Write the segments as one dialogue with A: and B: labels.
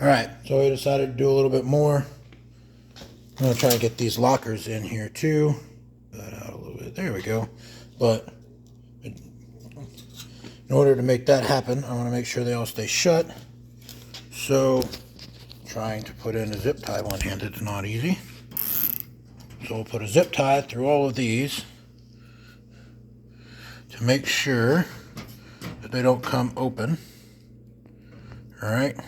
A: Alright, so I decided to do a little bit more. I'm going to try to get these lockers in here too. That out a little bit. There we go. But in order to make that happen, I want to make sure they all stay shut. So trying to put in a zip tie one-handed is not easy. So we'll put a zip tie through all of these to make sure that they don't come open. Alright.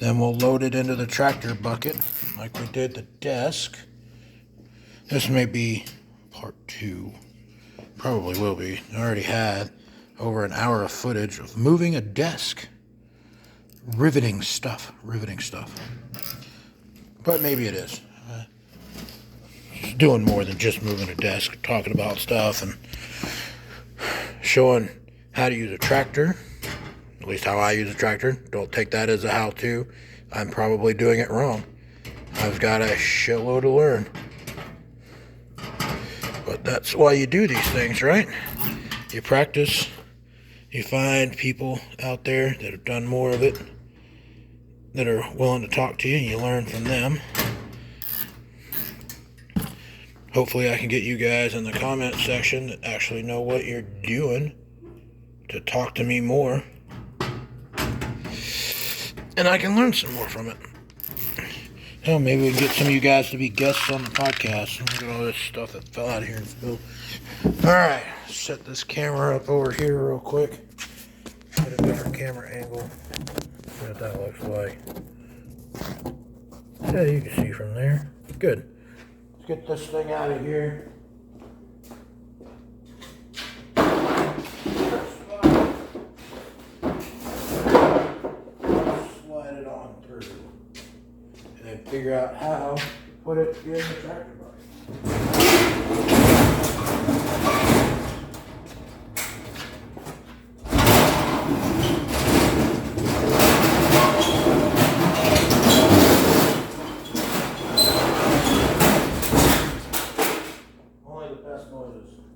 A: Then we'll load it into the tractor bucket like we did the desk. This may be part 2. Probably will be. I already had over an hour of footage of moving a desk. Riveting stuff. But maybe it is. Just doing more than just moving a desk. Talking about stuff and showing how to use a tractor. At least how I use a tractor. Don't take that as a how-to. I'm probably doing it wrong. I've got a shitload to learn. But that's why you do these things, right? You practice. You find people out there that have done more of it, that are willing to talk to you, and you learn from them. Hopefully I can get you guys in the comment section that actually know what you're doing to talk to me more. And I can learn some more from it. Hell, maybe we can get some of you guys to be guests on the podcast. Look at all this stuff that fell out of here and spilled. Alright, set this camera up over here real quick. Get a different camera angle. See what that looks like. Yeah, you can see from there. Good. Let's get this thing out of here. Slide it on through. And then figure out how to put it in the tractor bucket.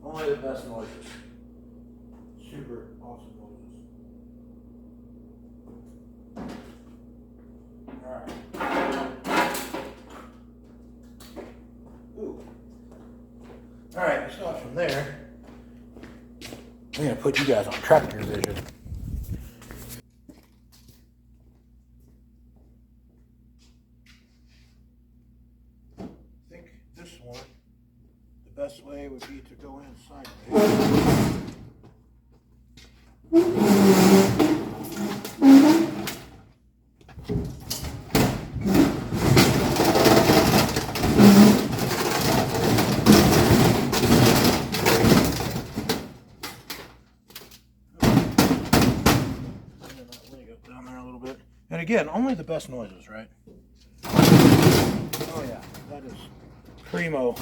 A: Only the best noises. Super awesome noises. Alright. Ooh. Alright, so from there, I'm going to put you guys on tractor vision. I think this one, the best way would be to go in sideways. Down there a little bit. And again, only the best noises, right? Oh yeah, that is primo.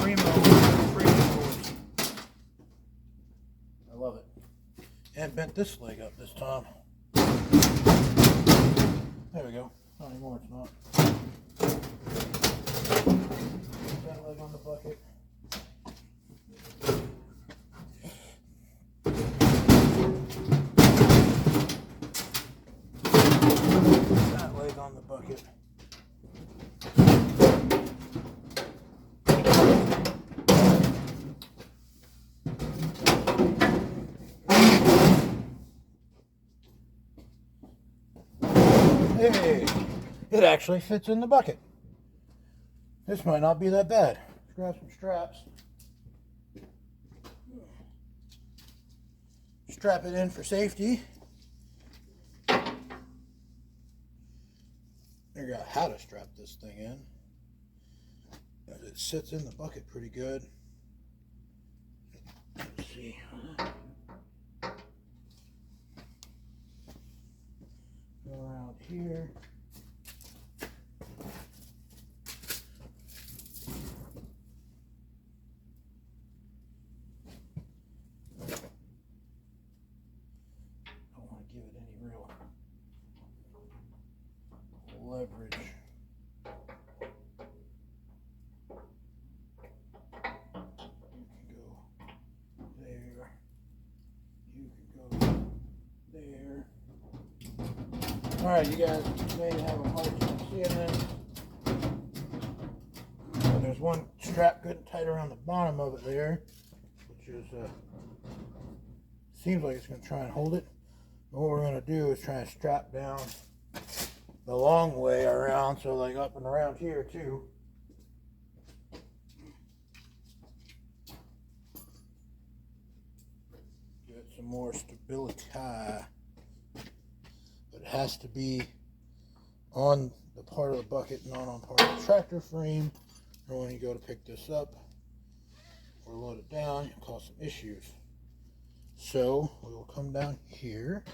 A: Primo noise. I love it. And bent this leg up this time. There we go. Not anymore, it's not. Put that leg on the bucket. That leg on the bucket. Hey, it actually fits in the bucket. This might not be that bad. Let's grab some straps. Strap it in for safety. Figure out how to strap this thing in. It sits in the bucket pretty good. Let's see. Go around here. Don't want to give it any real leverage. You can go there. You can go there. Alright, you guys may have a hard time seeing this. There's one strap good and tight around the bottom of it there, which is, seems like it's going to try and hold it. But what we're going to do is try and strap down the long way around, so like up and around here too. Get some more stability. But it has to be on the part of the bucket, not on part of the tractor frame, or when you go to pick this up or load it down, it'll cause some issues. So we will come down here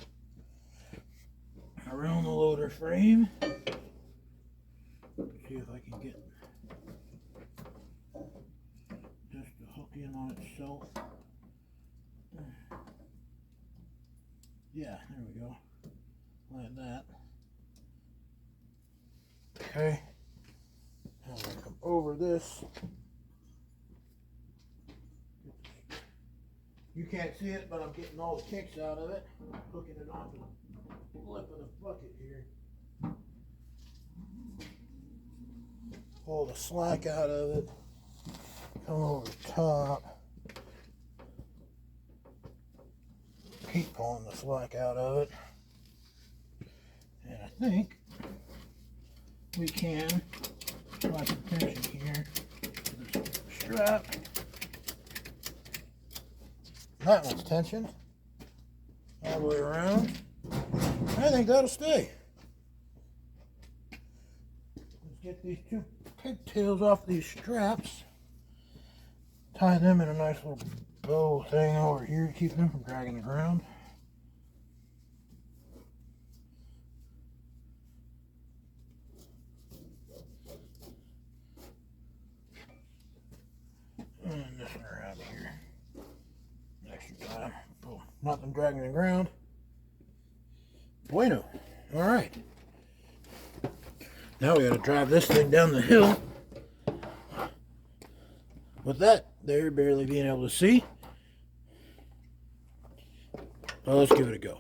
A: around the loader frame. See if I can get just to hook in on itself. Yeah, there we go. Like that. Okay. Now I'm going to come over this. You can't see it, but I'm getting all the kinks out of it. I'm hooking it onto the lip of the bucket here. Pull the slack out of it. Come over the top. Keep pulling the slack out of it. And I think we can apply some tension here to this strap. That one's tension all the way around. I think that'll stay. Let's get these two pigtails off these straps. Tie them in a nice little bow thing over here to keep them from dragging the ground. And this one around here. Extra time. Boom. Nothing dragging the ground. Bueno. Alright. Now we gotta drive this thing down the hill. With that there barely being able to see. Well, let's give it a go.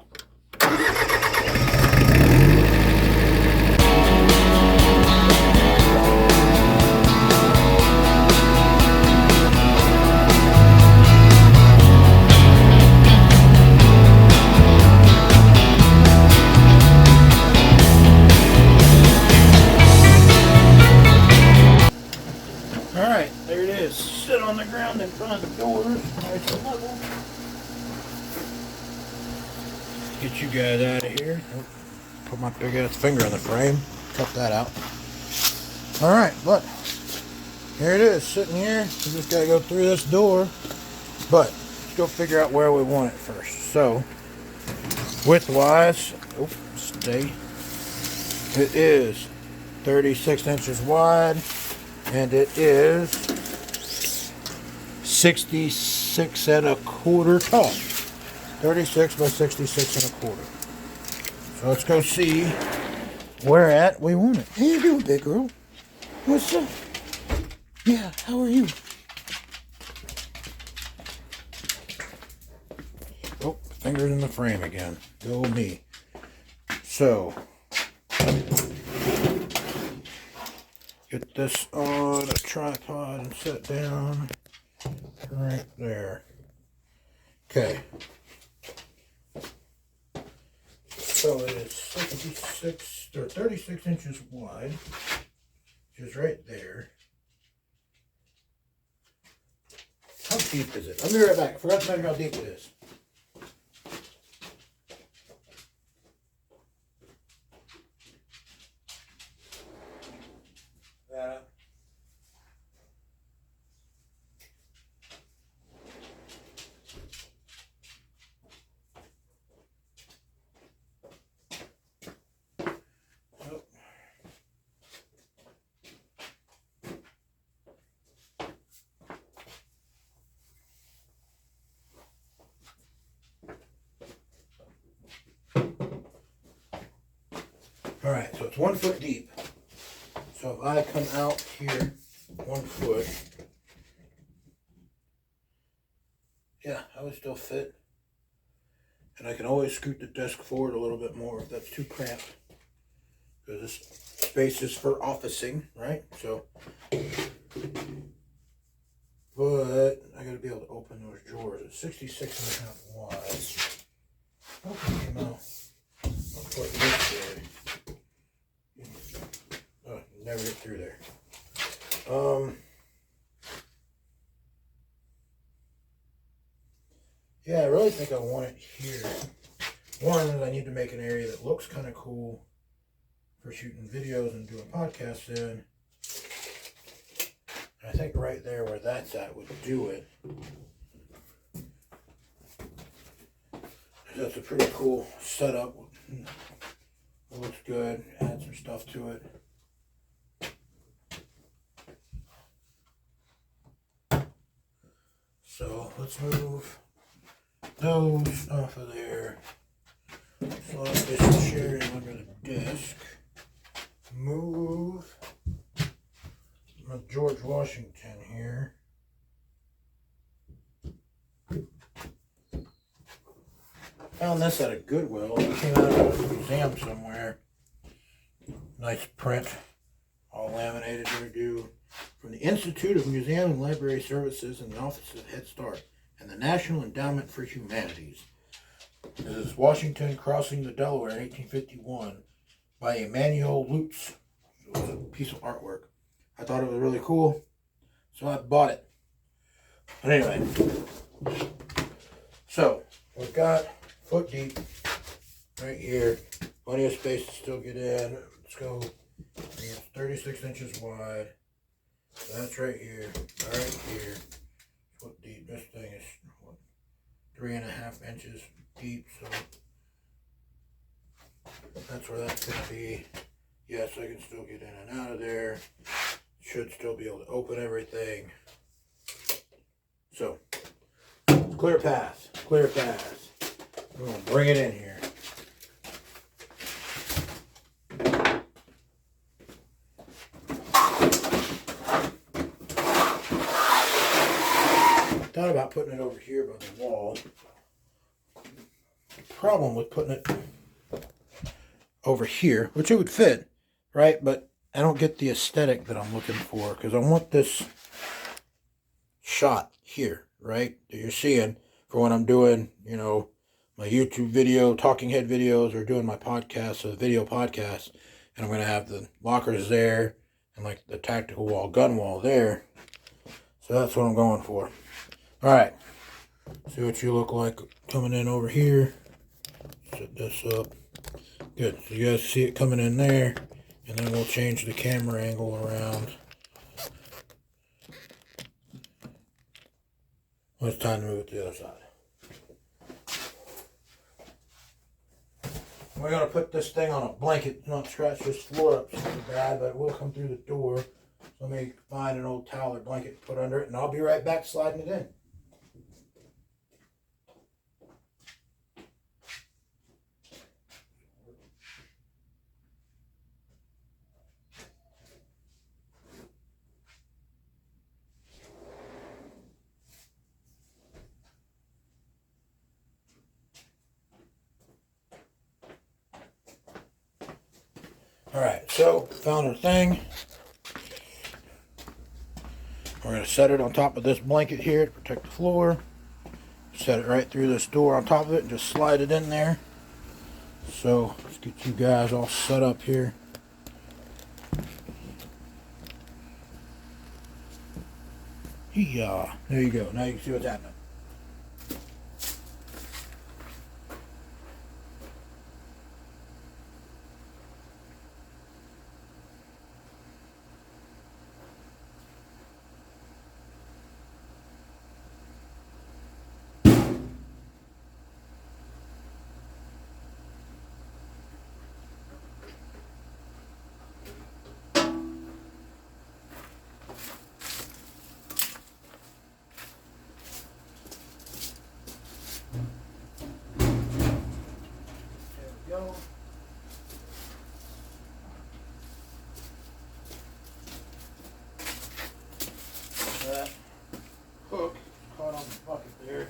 A: Alright, there it is. Sit on the ground in front of the doors. Nice and level. Get you guys out of here. Put my big ass finger on the frame. Cut that out. Alright, but here it is, sitting here. We just gotta go through this door. But let's go figure out where we want it first. So, width-wise, stay. It is 36 inches wide. And it is 66 and a quarter tall. 36 by 66 and a quarter. So let's go see where at we want it. How you doing, big girl? What's up? Yeah, how are you? Oh, fingers in the frame again. Go me. So get this on a tripod and set down right there. Okay. So it is 66 or 36 inches wide, which is right there. How deep is it? I'll be right back. I forgot to measure how deep it is. Alright, so it's 1 foot deep. So if I come out here 1 foot, yeah, I would still fit. And I can always scoot the desk forward a little bit more if that's too cramped. because this space is for officing, right? So, but I got to be able to open those drawers. It's 66.5 wide. Okay, now I'll put this there. Oh, never get through there. Yeah, I really think I want it here. One is I need to make an area that looks kind of cool for shooting videos and doing podcasts in. I think right there where that's at would do it. That's a pretty cool setup. It looks good. Add some stuff to it. So let's move those off of there. Slide this chair in under the desk. Move my George Washington here. Found this at a Goodwill. It came out of a museum somewhere. Nice print. All laminated here, do from the Institute of Museum and Library Services and the Office of Head Start and the National Endowment for Humanities. This is Washington crossing the Delaware in 1851 by Emmanuel Lutz. It was a piece of artwork. I thought it was really cool, so I bought it. But anyway, so we've got foot deep right here. Plenty of space to still get in. Let's go. It's 36 inches wide. That's right here. Right here. Foot deep. This thing is what, 3.5 inches deep. So that's where that's going to be. Yes, I can still get in and out of there. Should still be able to open everything. So, clear path. Clear path. We're going to bring it in here. Thought about putting it over here by the wall. Problem with putting it over here, which it would fit, right? But I don't get the aesthetic that I'm looking for because I want this shot here, right? That you're seeing for when I'm doing, you know, my YouTube video, talking head videos, or doing my podcast, so video podcast. And I'm going to have the lockers there and like the tactical wall, gun wall there. So that's what I'm going for. All right. See what you look like coming in over here. Set this up. Good. So you guys see it coming in there. And then we'll change the camera angle around. Well, it's time to move it to the other side. We're going to put this thing on a blanket, not scratch this floor up super bad, but it will come through the door. So let me find an old towel or blanket to put under it, and I'll be right back sliding it in. Alright, so found our thing. We're going to set it on top of this blanket here to protect the floor. Set it right through this door on top of it and just slide it in there. So let's get you guys all set up here. Yeah, there you go. Now you can see what's happening. That hook caught on the bucket there,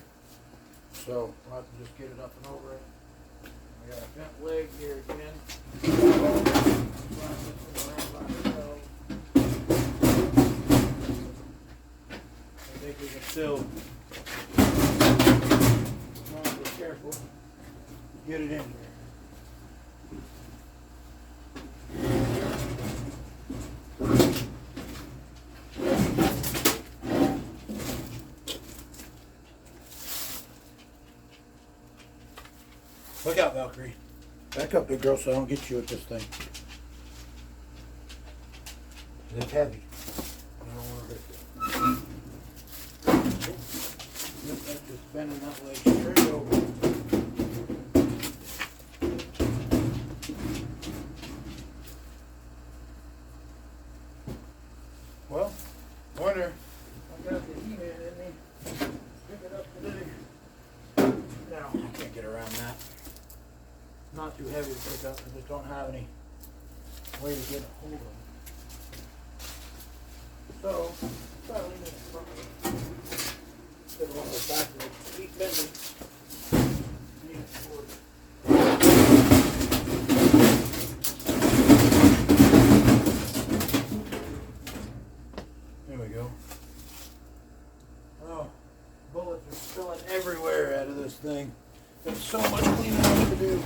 A: so I'll have to just get it up and over it. We got a bent leg here again. I think we can still be careful. Get it in there. Look out, Valkyrie. Back up, big girl, so I don't get you with this thing. It's heavy. I don't want to hurt it. Yep, that's just bending that leg straight over. Well, Warner, I got the E-Man in me. Pick it up today. Now, I can't get around that. Not too heavy to pick up. I just don't have any way to get a hold of it. So, try to lean it in front of it. Instead of on the back of it. Keep bending. Lean it forward. There we go. Oh, bullets are spilling everywhere out of this thing. There's so much cleaning up to do.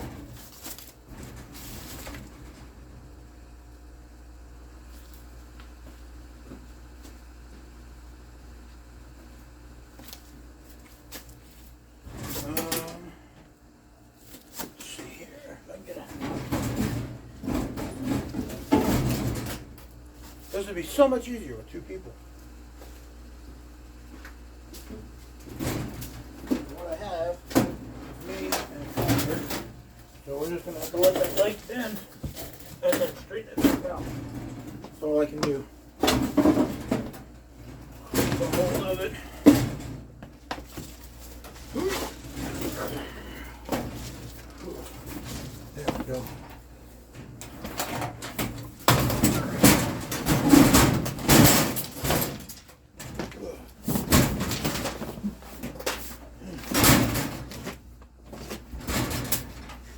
A: Let's see here if I can get a. This would be so much easier with two people. What I have is me and a partner. So we're just going to have to let that leg bend and then straighten it back out. That's all I can do. Keep a hold of it. There we go.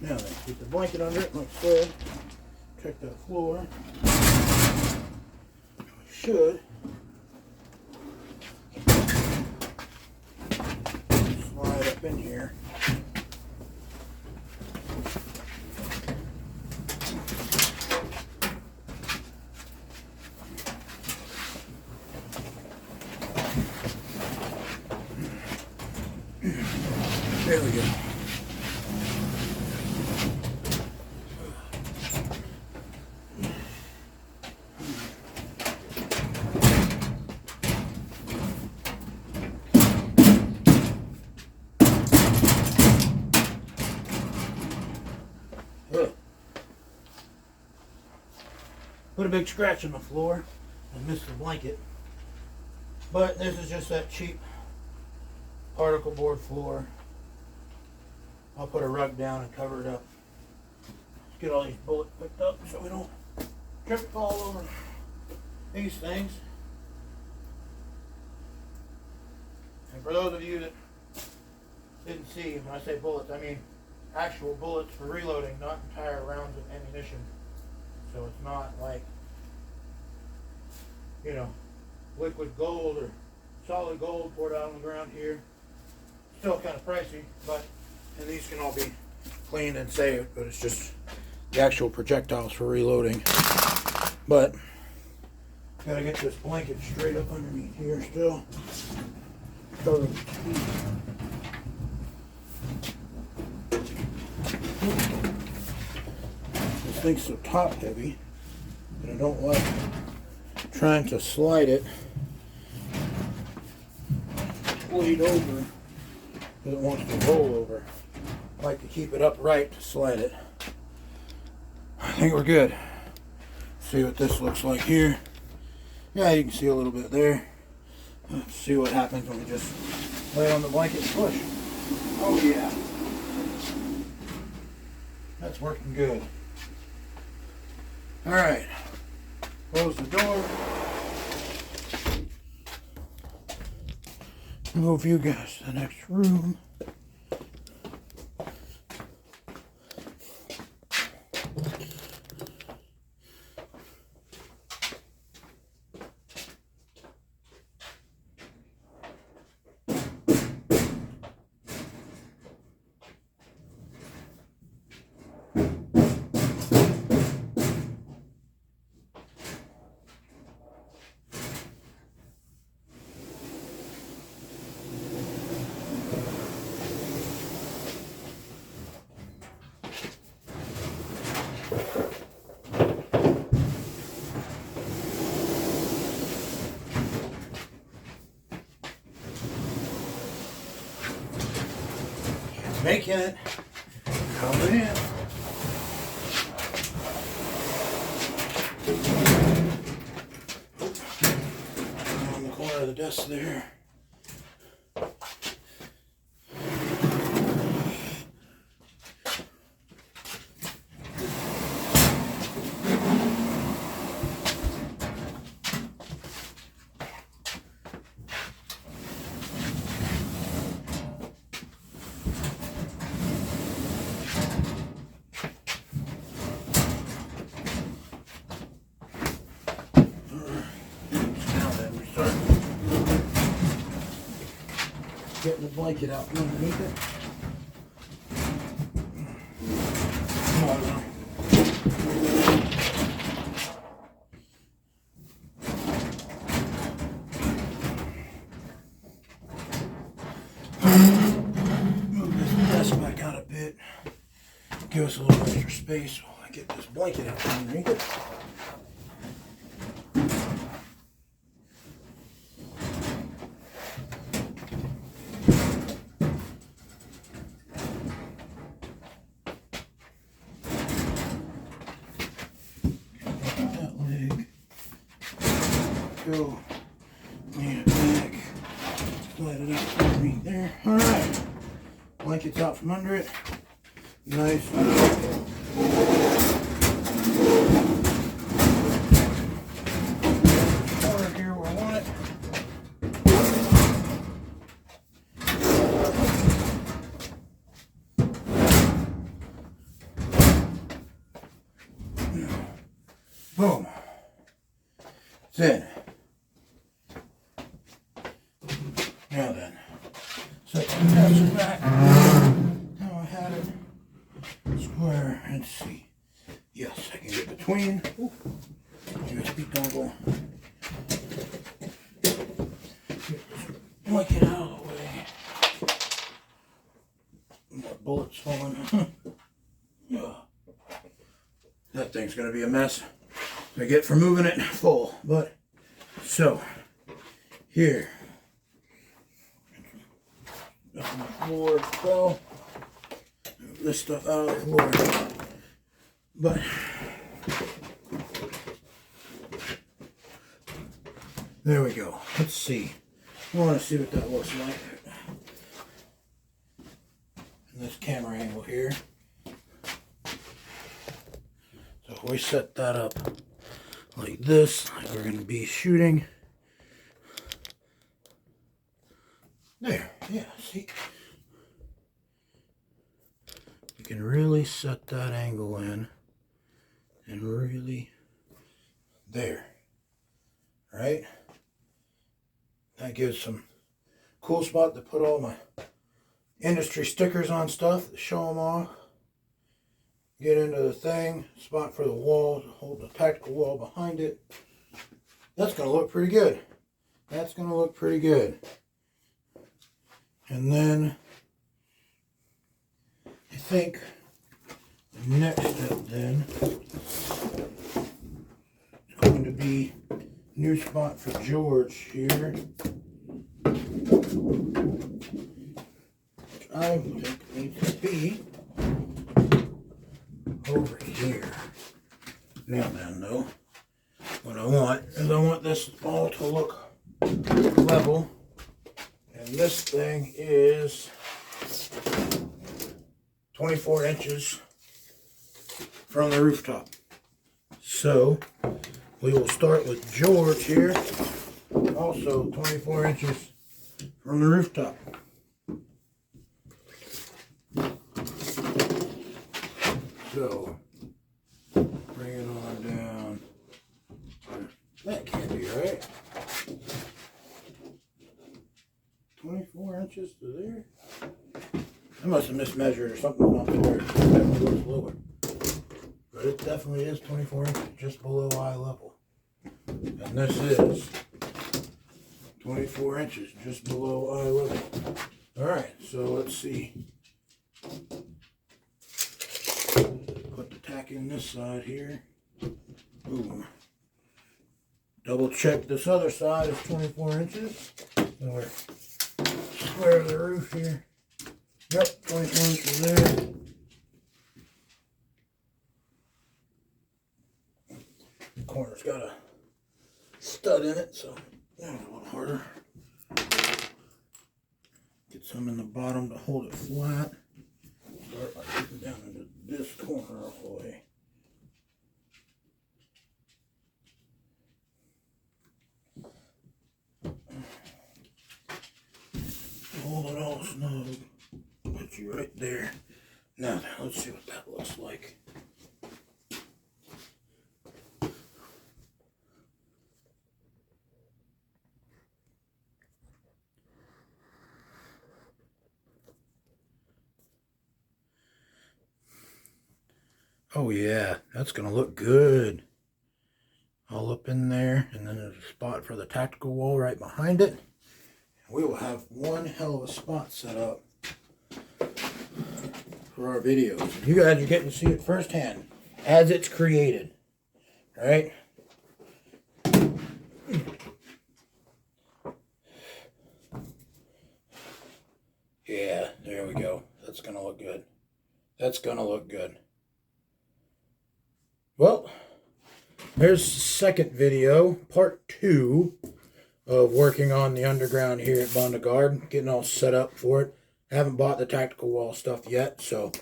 A: Now then, keep the blanket under it, like so. Check that floor. We should slide up in here. There we go. Put a big scratch on the floor and missed the blanket. But this is just that cheap particle board floor. I'll put a rug down and cover it up. Let's get all these bullets picked up so we don't trip all over these things. And for those of you that didn't see, when I say bullets, I mean actual bullets for reloading, not entire rounds of ammunition. So it's not like, you know, liquid gold or solid gold poured out on the ground here. Still kind of pricey, but, and these can all be cleaned and saved, but it's just the actual projectiles for reloading. But, gotta get this blanket straight up underneath here still. Cover the teeth. This thing's so top heavy that I don't like trying to slide it blade over because it wants to roll over. I like to keep it upright to slide it. I think we're good. See what this looks like here. Yeah, you can see a little bit there. Let's see what happens when we just lay on the blanket and push. Oh yeah. That's working good. Alright. Close the door. Move you guys to the next room. making it. Coming in. On the corner of the desk there. Getting the blanket out from underneath it. Move this desk back out a bit. Give us a little extra space while I get this blanket out from underneath it. Go, lean it back, slide it out underneath there. All right, blanket's out from under it. Nice. Corner here where I want it. Boom. It's in. Now then, set the desk back. Now I had it square and see. Yes, I can get between. USB dongle. Get out of the way. More bullets falling. That thing's gonna be a mess. I get for moving it full, but so here. On the floor fell. Move this stuff out of the floor. But there we go. Let's see. I want to see what that looks like. And this camera angle here. So if we set that up like this, like we're going to be shooting. There, yeah, see? You can really set that angle in and really there, right? That gives some cool spot to put all my industry stickers on stuff, show them off. Get into the thing, spot for the wall, hold the tactical wall behind it. That's going to look pretty good. That's going to look pretty good. And then I think the next step then is going to be a new spot for George here. Which I think needs to be over here. Now then though, what I want is I want this all to look level. And this thing is 24 inches from the rooftop. So we will start with George here, also 24 inches from the rooftop. So bring it on down. That can't be right. 24 inches to there. I must have mismeasured or something off there. It definitely looks lower. But it definitely is 24 inches just below eye level. And this is 24 inches just below eye level. Alright, so let's see. Put the tack in this side here. Boom. Double check this other side is 24 inches. And we're square of the roof here. Yep, 24 inches there. The corner's got a stud in it, so that's a little harder. Get some in the bottom to hold it flat. Start by getting down into this corner all the way. Hold it all snug. Put you right there. Now then, let's see what that looks like. Oh yeah, that's gonna look good. All up in there, and then there's a spot for the tactical wall right behind it. We will have one hell of a spot set up for our videos. You guys are getting to see it firsthand as it's created. All right? Yeah, there we go. That's going to look good. That's going to look good. Well, there's the second video, part 2 of working on the underground here at Bondegard, getting all set up for it. I haven't bought the tactical wall stuff yet, so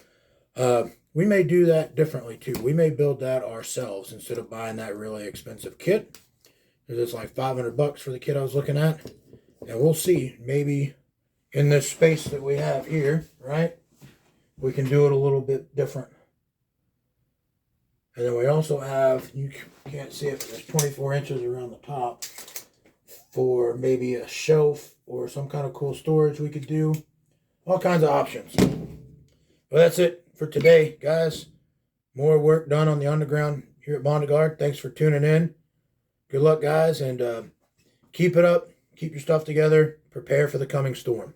A: we may do that differently too. We may build that ourselves instead of buying that really expensive kit. It's like $500 for the kit I was looking at. And we'll see, maybe in this space that we have here, right, we can do it a little bit different. And then we also have, you can't see it, but there's 24 inches around the top for maybe a shelf or some kind of cool storage we could do. All kinds of options. Well, that's it for today, guys. More work done on the underground here at Bondegard. Thanks for tuning in. Good luck, guys, and keep it up. Keep your stuff together. Prepare for the coming storm.